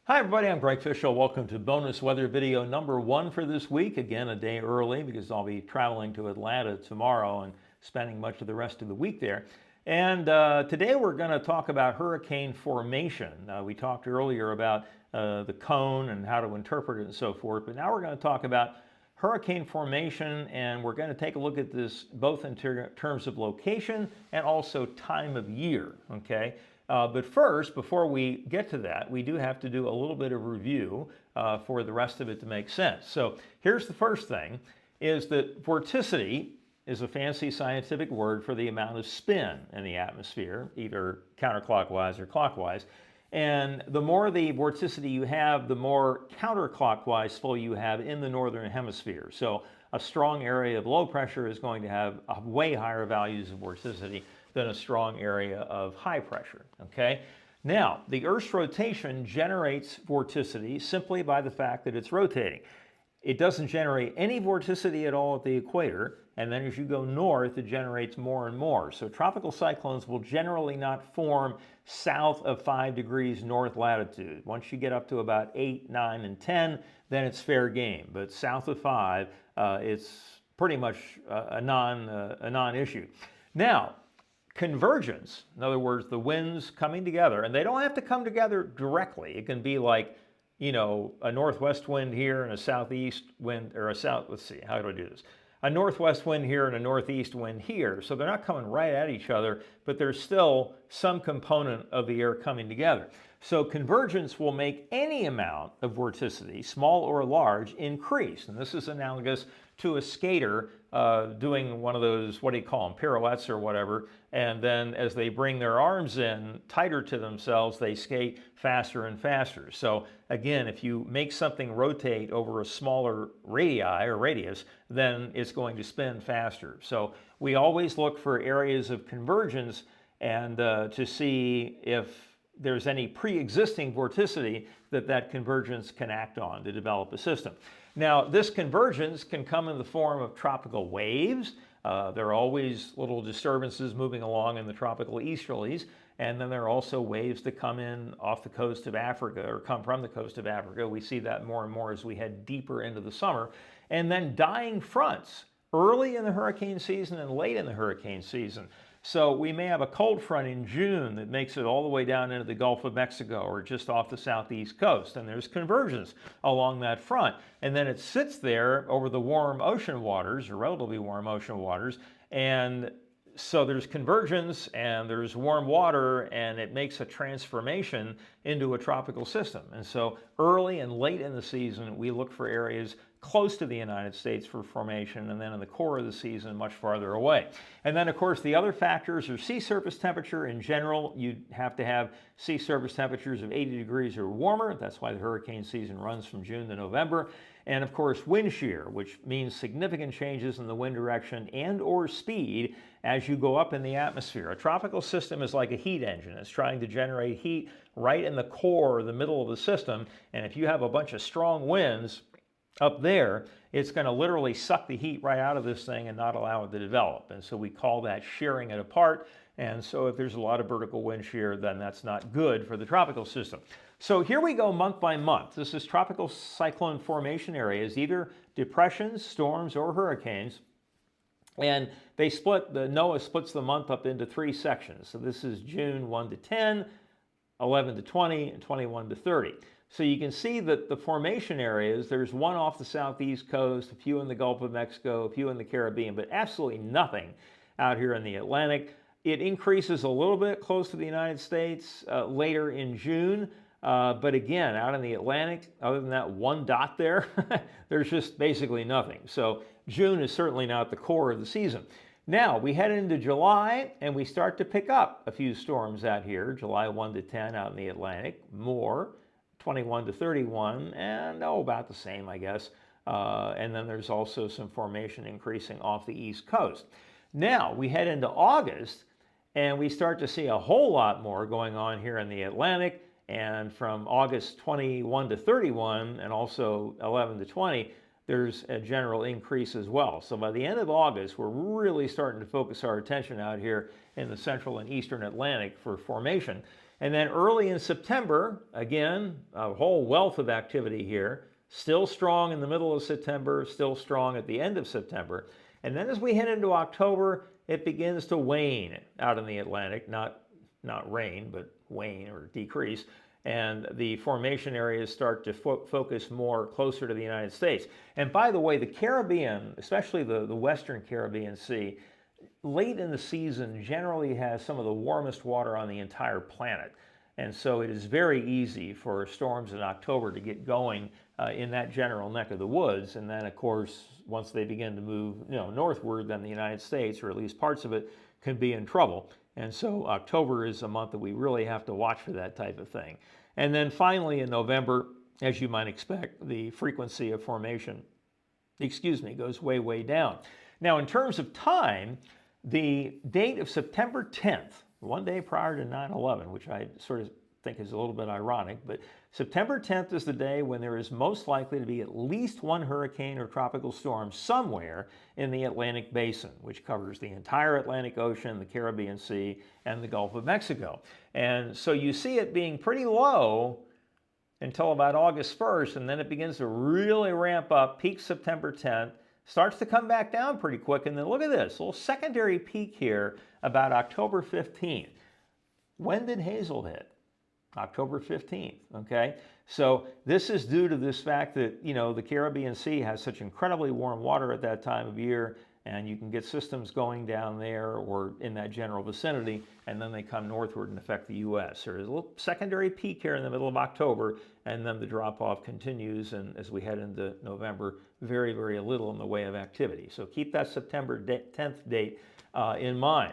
Hi everybody, I'm Greg Fishel. Welcome to bonus weather video number 1 for this week. Again, a day early because I'll be traveling to Atlanta tomorrow and spending much of the rest of the week there. And today we're going to talk about hurricane formation. We talked earlier about the cone and how to interpret it and so forth, but now we're going to talk about hurricane formation, and we're going to take a look at this both in terms of location and also time of year, okay? But first, before we get to that, we do have to do a little bit of review for the rest of it to make sense. So here's the first thing, is that vorticity is a fancy scientific word for the amount of spin in the atmosphere, either counterclockwise or clockwise. And the more the vorticity you have, the more counterclockwise flow you have in the northern hemisphere. So a strong area of low pressure is going to have way higher values of vorticity than a strong area of high pressure, okay? Now, the Earth's rotation generates vorticity simply by the fact that it's rotating. It doesn't generate any vorticity at all at the equator, and then as you go north, it generates more and more. So tropical cyclones will generally not form south of 5 degrees north latitude. Once you get up to about 8, 9, and 10, then it's fair game. But south of 5, it's pretty much a non-issue. Now, convergence, in other words, the winds coming together, and they don't have to come together directly. It can be like, you know, a northwest wind here and a southeast wind, or let's see, how do I do this? A northwest wind here and a northeast wind here. So they're not coming right at each other, but there's still some component of the air coming together. So convergence will make any amount of vorticity, small or large, increase. And this is analogous to a skater doing one of those, what do you call them, pirouettes or whatever, and then as they bring their arms in tighter to themselves, they skate faster and faster. So again, if you make something rotate over a smaller radii or radius, then it's going to spin faster. So we always look for areas of convergence and to see if there's any pre-existing vorticity that convergence can act on to develop a system. Now, this convergence can come in the form of tropical waves. There are always little disturbances moving along in the tropical easterlies, and then there are also waves that come in off the coast of Africa or come from the coast of Africa. We see that more and more as we head deeper into the summer. And then dying fronts early in the hurricane season and late in the hurricane season. So we may have a cold front in June that makes it all the way down into the Gulf of Mexico or just off the southeast coast, and there's convergence along that front. And then it sits there over the warm ocean waters, or relatively warm ocean waters, and so there's convergence and there's warm water, and it makes a transformation into a tropical system. And so early and late in the season, we look for areas close to the United States for formation, and then in the core of the season, much farther away. And then, of course, the other factors are sea surface temperature. In general, you have to have sea surface temperatures of 80 degrees or warmer. That's why the hurricane season runs from June to November. And of course, wind shear, which means significant changes in the wind direction and or speed as you go up in the atmosphere. A tropical system is like a heat engine. It's trying to generate heat right in the core, the middle of the system. And if you have a bunch of strong winds up there, it's going to literally suck the heat right out of this thing and not allow it to develop. And so we call that shearing it apart. And so if there's a lot of vertical wind shear, then that's not good for the tropical system. So here we go month by month. This is tropical cyclone formation areas, either depressions, storms, or hurricanes. And they split, the NOAA splits the month up into 3 sections. So this is June 1 to 10, 11 to 20, and 21 to 30. So you can see that the formation areas, there's one off the southeast coast, a few in the Gulf of Mexico, a few in the Caribbean, but absolutely nothing out here in the Atlantic. It increases a little bit close to the United States later in June, but again, out in the Atlantic, other than that one dot there, there's just basically nothing. So June is certainly not the core of the season. Now, we head into July, and we start to pick up a few storms out here, July 1 to 10 out in the Atlantic, more. 21 to 31, and about the same, I guess. And then there's also some formation increasing off the East Coast. Now, we head into August, and we start to see a whole lot more going on here in the Atlantic. And from August 21 to 31, and also 11 to 20, there's a general increase as well. So by the end of August, we're really starting to focus our attention out here in the central and eastern Atlantic for formation. And then early in September, again, a whole wealth of activity here. Still strong in the middle of September, still strong at the end of September. And then as we head into October, it begins to wane out in the Atlantic, not rain, but wane or decrease. And the formation areas start to focus more closer to the United States. And by the way, the Caribbean, especially the Western Caribbean Sea, late in the season generally has some of the warmest water on the entire planet. And so it is very easy for storms in October to get going in that general neck of the woods. And then, of course, once they begin to move northward, then the United States, or at least parts of it, can be in trouble. And so October is a month that we really have to watch for that type of thing. And then finally in November, as you might expect, the frequency of formation, goes way, way down. Now, in terms of time, the date of September 10th, one day prior to 9/11, which I sort of think is a little bit ironic, but September 10th is the day when there is most likely to be at least one hurricane or tropical storm somewhere in the Atlantic Basin, which covers the entire Atlantic Ocean, the Caribbean Sea, and the Gulf of Mexico. And so you see it being pretty low until about August 1st, and then it begins to really ramp up, peak September 10th, starts to come back down pretty quick, and then look at this, little secondary peak here about October 15th. When did Hazel hit? October 15th, okay? So this is due to this fact that, the Caribbean Sea has such incredibly warm water at that time of year, and you can get systems going down there or in that general vicinity, and then they come northward and affect the U.S. There's a little secondary peak here in the middle of October, and then the drop-off continues, and as we head into November, very, very little in the way of activity. So keep that September 10th date in mind.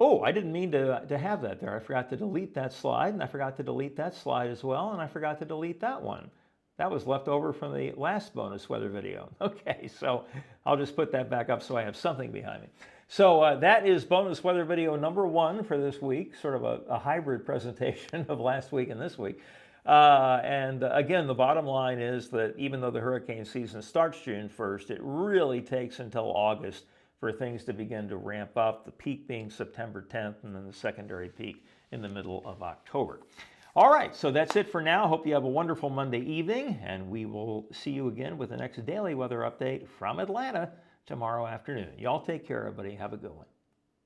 Oh, I didn't mean to have that there. I forgot to delete that slide, and I forgot to delete that slide as well, and I forgot to delete that one. That was left over from the last bonus weather video. Okay, so I'll just put that back up so I have something behind me. So that is bonus weather video number 1 for this week, sort of a hybrid presentation of last week and this week. And again, the bottom line is that even though the hurricane season starts June 1st, it really takes until August for things to begin to ramp up, the peak being September 10th and then the secondary peak in the middle of October. All right, so that's it for now. Hope you have a wonderful Monday evening, and we will see you again with the next daily weather update from Atlanta tomorrow afternoon. Y'all take care, everybody. Have a good one.